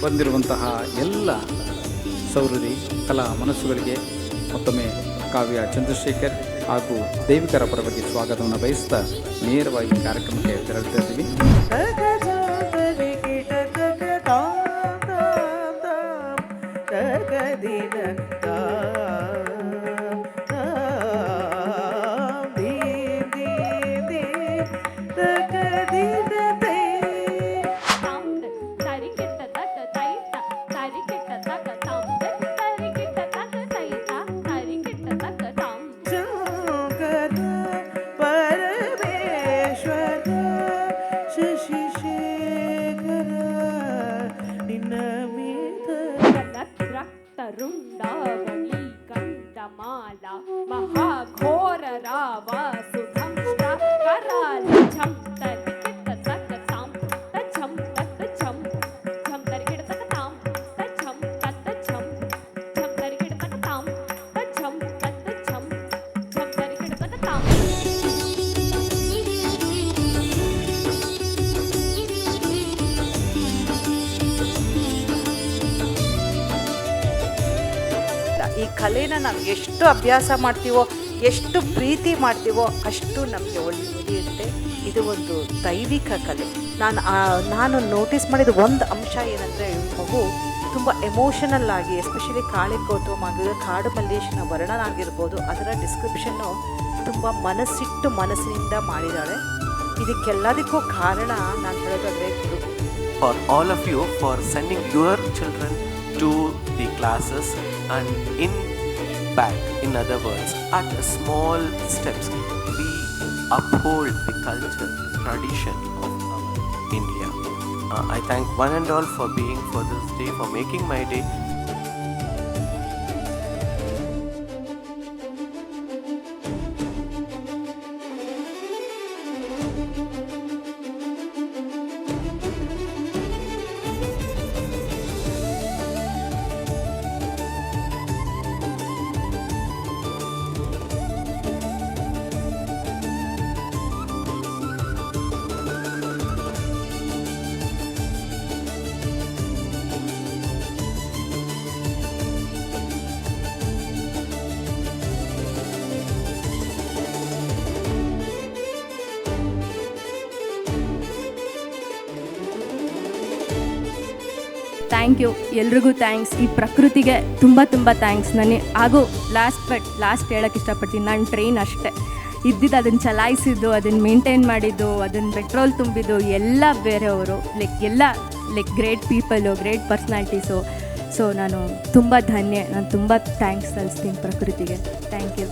ಬಂದಿರುವಂತಹ ಎಲ್ಲ ಸೌಹೃದಿ ಕಲಾ ಮನಸ್ಸುಗಳಿಗೆ ಮತ್ತೊಮ್ಮೆ ಕಾವ್ಯ ಚಂದ್ರಶೇಖರ್ ಹಾಗೂ ದೇವಿಕರ ಪರವಾಗಿ ಸ್ವಾಗತವನ್ನು ಬಯಸ್ತಾ ನೇರವಾಗಿ ಕಾರ್ಯಕ್ರಮಕ್ಕೆ ತೆರಳ್ತಾ ಇದ್ದೀವಿ. ರುಂಡಾವಳಿ ಕಂಠಮಾಲ ಮಹಾಘೋರ ರಾವ ಸುಧಂಷ್ಟ ಕರಾಲ ಛಂ ತರಿಕಿಟ ತಕ ತಾಂ ತಛಂ ತತ ಛಂ ಛಂ ತರಿಕಿಟ ತಕ ತಾಂ ತಛಂ ತತ ಛಂ ಛಂ ತರಿಕಿಟ ತಕ ತಾಂ ತಛಂ ತತ ಛಂ ಛಂ ತರಿಕಿಟ ತಕ ತಾಂ. ಈ ಕಲೆನ ನಾವು ಎಷ್ಟು ಅಭ್ಯಾಸ ಮಾಡ್ತೀವೋ, ಎಷ್ಟು ಪ್ರೀತಿ ಮಾಡ್ತೀವೋ ಅಷ್ಟು ನಮಗೆ ಒಳ್ಳೆಯುತ್ತೆ. ಇದು ಒಂದು ದೈವಿಕ ಕಲೆ. ನಾನು ನೋಟಿಸ್ ಮಾಡಿದ ಒಂದು ಅಂಶ ಏನಂದರೆ, ಮಗು ತುಂಬ ಎಮೋಷನಲ್ ಆಗಿ, ಎಸ್ಪೆಷಲಿ ಕಾಳಿಕೋತು ಮಗು ಕಾಡು ಮಲ್ಲೇಶನ ವರ್ಣನ ಆಗಿರ್ಬೋದು, ಅದರ ಡಿಸ್ಕ್ರಿಪ್ಷನ್ನು ತುಂಬ ಮನಸ್ಸಿನಿಂದ ಮಾಡಿದ್ದಾಳೆ. ಇದಕ್ಕೆಲ್ಲದಕ್ಕೂ ಕಾರಣ ನಾನು ಹೇಳೋದಾದರೆ ಗುರು. For all of you for sending your children to the classes and in other words, at small steps we uphold the culture, tradition of our India. I thank one and all for being for this day, for making my day. Thank you, ಎಲ್ರಿಗೂ thanks. ಈ ಪ್ರಕೃತಿಗೆ ತುಂಬ thanks. ಹಾಗೂ last ಹೇಳೋಕ್ಕೆ ಇಷ್ಟಪಡ್ತೀನಿ, ನಾನು train ಅಷ್ಟೇ ಇದ್ದಿದ್ದು, ಅದನ್ನು ಚಲಾಯಿಸಿದ್ದು, ಅದನ್ನು ಮೇಂಟೈನ್ ಮಾಡಿದ್ದು, ಅದನ್ನು ಪೆಟ್ರೋಲ್ ತುಂಬಿದ್ದು ಎಲ್ಲ ಬೇರೆಯವರು, great people, great personalities. So ನಾನು ತುಂಬ ಧನ್ಯ, ನಾನು ತುಂಬ ಥ್ಯಾಂಕ್ಸ್ ಸಲ್ಲಿಸ್ತೀನಿ ಪ್ರಕೃತಿಗೆ. Thank you.